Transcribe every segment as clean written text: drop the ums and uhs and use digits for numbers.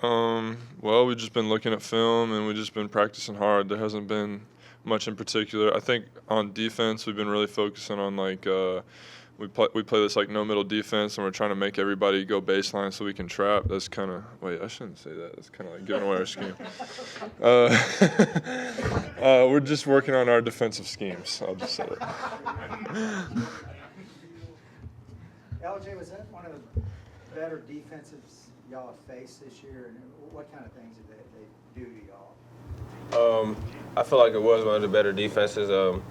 Well, we've just been looking at film and we've just been practicing hard. There hasn't been much in particular. I think on defense, we've been really focusing on we play this like no middle defense, and we're trying to make everybody go baseline so we can trap. That's kind of wait, I shouldn't say that. That's kind of like giving away our scheme. Uh, we're just working on our defensive schemes. I'll just say that. LJ, was that one of the better defensives y'all have faced this year? And what kind of things did they do to y'all? I feel like it was one of the better defenses.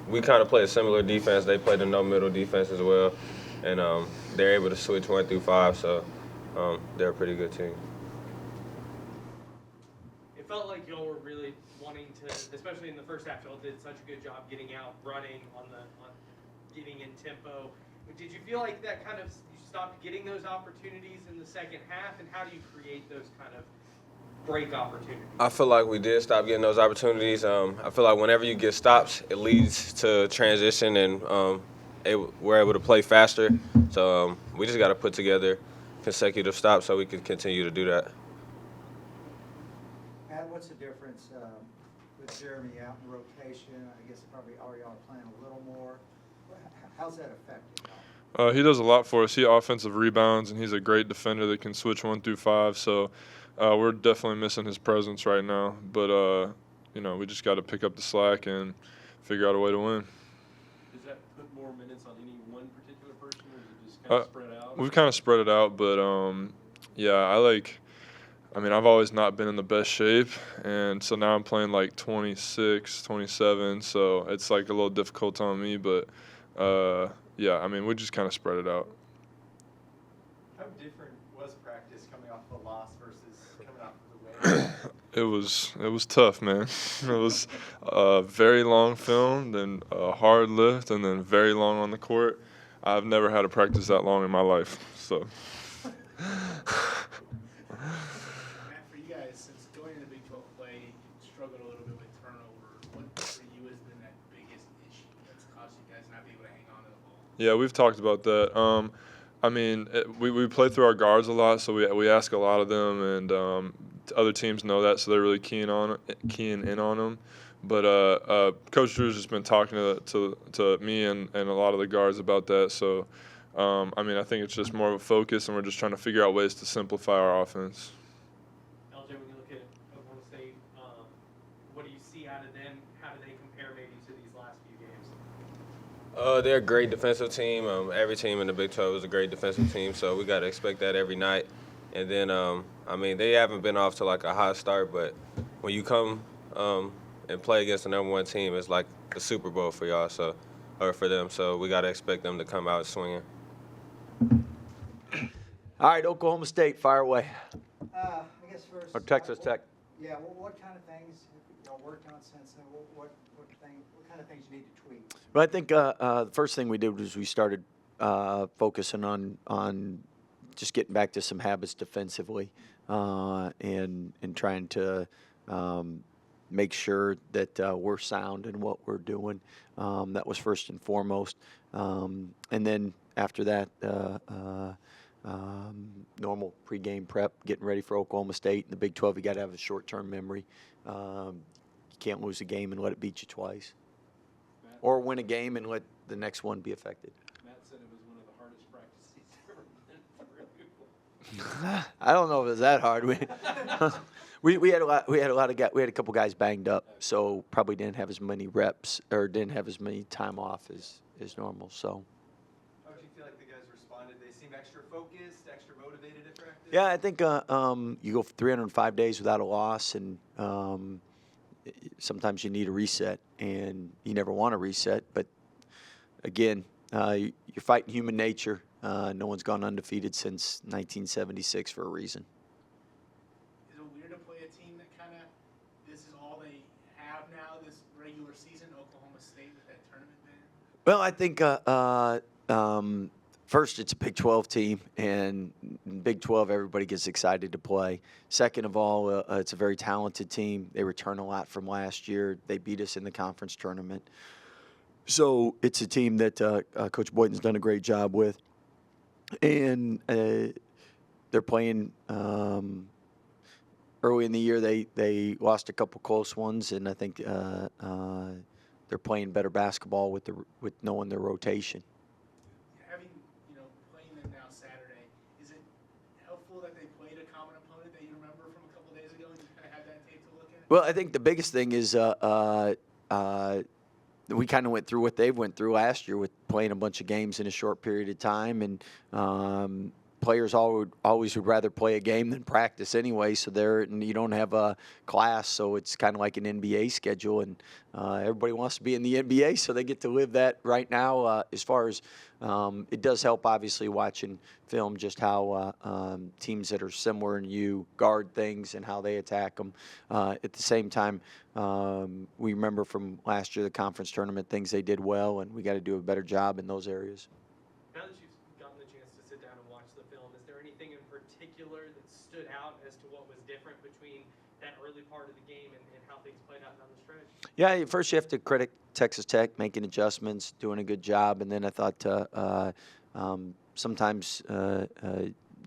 We kind of play a similar defense. They played a no-middle defense as well, and they're able to switch 1 through 5, so they're a pretty good team. It felt like y'all were really wanting to, especially in the first half, y'all did such a good job getting out, running, on getting in tempo. Did you feel like that kind of you stopped getting those opportunities in the second half, and how do you create those kind of break opportunities? I feel like we did stop getting those opportunities. I feel like whenever you get stops, it leads to transition, and we're able to play faster. So we just got to put together consecutive stops so we can continue to do that. Matt, what's the difference with Jeremy out in rotation? I guess probably y'all are playing a little more. How's that affecting y'all? He does a lot for us. He offensive rebounds, and he's a great defender that can switch 1 through 5. So we're definitely missing his presence right now. But we just got to pick up the slack and figure out a way to win. Does that put more minutes on any one particular person, or is it just kind of spread out? We've kind of spread it out, but I've always not been in the best shape, and so now I'm playing like 26, 27, so it's like a little difficult on me, but we just kind of spread it out. How different was practice coming off the loss versus coming off the win? It was tough, man. It was a very long film, then a hard lift, and then very long on the court. I've never had a practice that long in my life, so. Matt, for you guys, since going into Big 12 play, you struggled a little bit with turnover. What for you has been that biggest issue that's caused you guys not be able to hang on to the ball? Yeah, we've talked about that. We play through our guards a lot, so we ask a lot of them, and other teams know that, so they're really keying in on them. But Coach Drew's just been talking to me and a lot of the guards about that. So, I think it's just more of a focus, and we're just trying to figure out ways to simplify our offense. LJ, when you look at Oklahoma State, what do you see out of them? How do they compare maybe to these last few games? They're a great defensive team. Every team in the Big 12 is a great defensive team, so we got to expect that every night. And then, they haven't been off to like a hot start, but when you come and play against the number one team, it's like the Super Bowl for y'all, or for them. So we got to expect them to come out swinging. All right, Oklahoma State, fire away. I guess first. Or Texas Tech. Yeah, what kind of things have y'all worked on since then? What kind of things you need to tweak? Well, I think the first thing we did was we started focusing on just getting back to some habits defensively and trying to make sure that we're sound in what we're doing. That was first and foremost. And then after that, normal pregame prep, getting ready for Oklahoma State. In the Big 12, you got to have a short-term memory. You can't lose a game and let it beat you twice. Or win a game and let the next one be affected. Matt said it was one of the hardest practices he's ever been through. I don't know if it was that hard. We had a lot. We had a couple guys banged up, so probably didn't have as many reps or didn't have as many time off as normal. So. How did you feel like the guys responded? They seemed extra focused, extra motivated at practice? Yeah, I think you go for 305 days without a loss, and sometimes you need a reset, and you never want to reset. But again, you're fighting human nature. No one's gone undefeated since 1976 for a reason. Is it weird to play a team that kind of this is all they have now, this regular season, Oklahoma State with that tournament ban? Well, I think first it's a Big 12 team, and in Big 12 everybody gets excited to play. Second of all, it's a very talented team. They return a lot from last year. They beat us in the conference tournament. So it's a team that Coach Boynton's done a great job with. And they're playing early in the year they lost a couple close ones, and I think they're playing better basketball with knowing their rotation. Having, playing them now Saturday, is it helpful that they played a common opponent that you remember from a couple days ago and you kind of have that tape to look at? Well, I think the biggest thing is we kind of went through what they went through last year with playing a bunch of games in a short period of time, and players always would rather play a game than practice anyway. So you don't have a class, so it's kind of like an NBA schedule, and everybody wants to be in the NBA, so they get to live that right now. As far as it does help, obviously, watching film, just how teams that are similar in you guard things and how they attack them. At the same time, we remember from last year the conference tournament things they did well, and we got to do a better job in those areas. Now that you've gotten the chance to sit down and watch the film, is there anything in particular that stood out as to what was different between that early part of the game and how things played out down the stretch? Yeah, first you have to credit Texas Tech making adjustments, doing a good job, and then I thought sometimes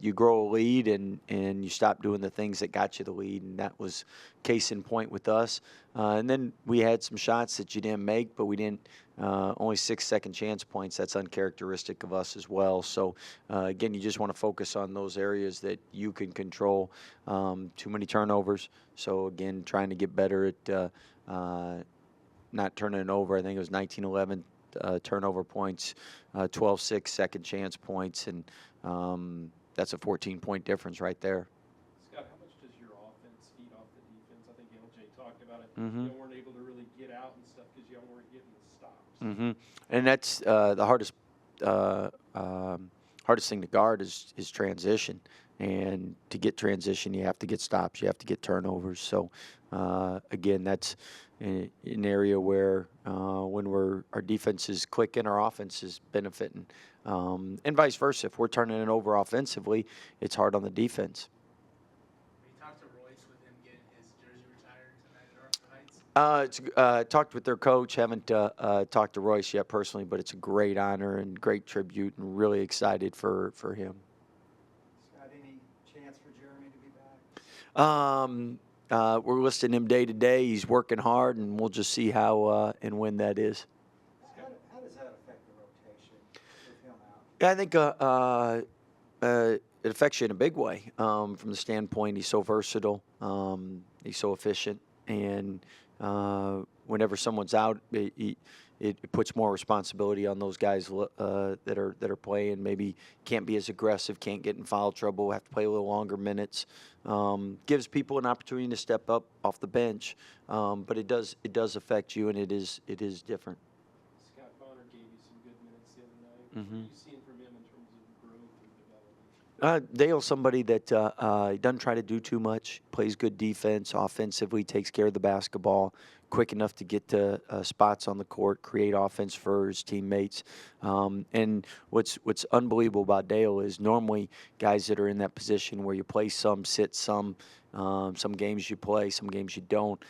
you grow a lead and you stop doing the things that got you the lead, and that was case in point with us. And then we had some shots that you didn't make, but we didn't. Only 6 second chance points. That's uncharacteristic of us as well. So again, you just want to focus on those areas that you can control. Too many turnovers. So again, trying to get better at not turning it over. I think it was 19-11 turnover points, 12-6 second chance points, and that's a 14-point difference right there. Scott, how much does your offense feed off the defense? I think LJ talked about it. Mm-hmm. You weren't able to really get out and stuff because y'all weren't getting the stops. Mm-hmm. And that's the hardest thing to guard is transition. And to get transition, you have to get stops, you have to get turnovers. So again, that's an area where when our defense is clicking, our offense is benefiting, and vice versa. If we're turning it over offensively, it's hard on the defense. We talked to Royce with him getting his jersey retired tonight at Arthur Heights. Talked with their coach. Haven't talked to Royce yet personally, but it's a great honor and great tribute, and really excited for him. Scott, any chance for Jeremy to be back? We're listing him day to day. He's working hard, and we'll just see how and when that is. How does that affect the rotation with him out? Yeah, I think it affects you in a big way from the standpoint he's so versatile, he's so efficient, and whenever someone's out, it puts more responsibility on those guys that are playing. Maybe can't be as aggressive, can't get in foul trouble, have to play a little longer minutes. Gives people an opportunity to step up off the bench, but it does affect you, and it is different. Scott Bonner gave you some good minutes the other night. Mm-hmm. What are you seeing from him in terms of growth and development? Dale's somebody that doesn't try to do too much, plays good defense, offensively takes care of the basketball, quick enough to get to spots on the court, create offense for his teammates. And what's unbelievable about Dale is normally guys that are in that position where you play some, sit some games you play, some games you don't,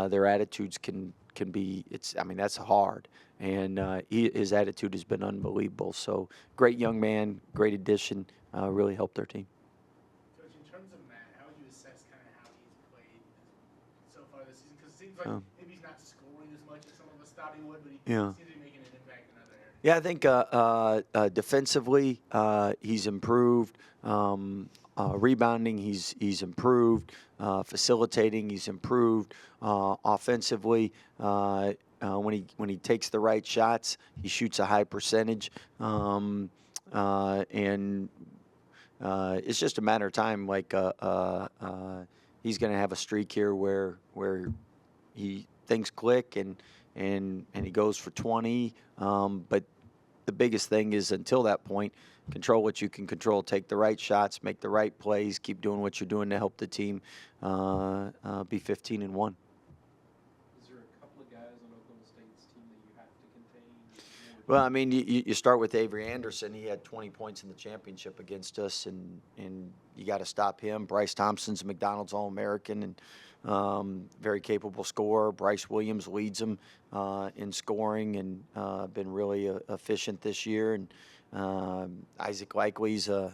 their attitudes can be, that's hard. And his attitude has been unbelievable. So great young man, great addition, really helped their team. Coach, in terms of Matt, how would you assess kind of how he's played so far this season? Because it seems like maybe he's not scoring as much as some of us thought he would, but he seems to be making an impact in other areas. Yeah, I think defensively he's improved. Rebounding, he's improved. Facilitating, he's improved. Offensively, when he takes the right shots, he shoots a high percentage. And it's just a matter of time. Like he's going to have a streak here where things click and he goes for 20. But the biggest thing is until that point, control what you can control. Take the right shots, make the right plays, keep doing what you're doing to help the team be 15-1. Is there a couple of guys on Oklahoma State's team that you have to contain? Well, I mean, you start with Avery Anderson. He had 20 points in the championship against us, and you got to stop him. Bryce Thompson's a McDonald's All-American and very capable scorer. Bryce Williams leads them in scoring and been really efficient this year. And Isaac Likely's a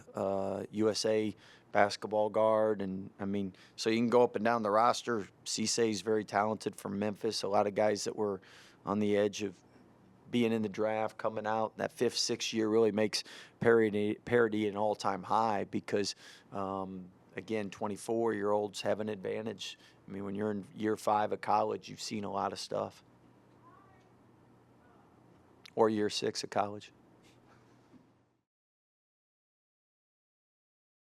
USA basketball guard, and I mean, so you can go up and down the roster. Cissé's very talented from Memphis. A lot of guys that were on the edge of being in the draft, coming out. That fifth, sixth year really makes parity an all-time high because, again, 24-year-olds have an advantage. I mean, when you're in year 5 of college, you've seen a lot of stuff. Or year 6 of college.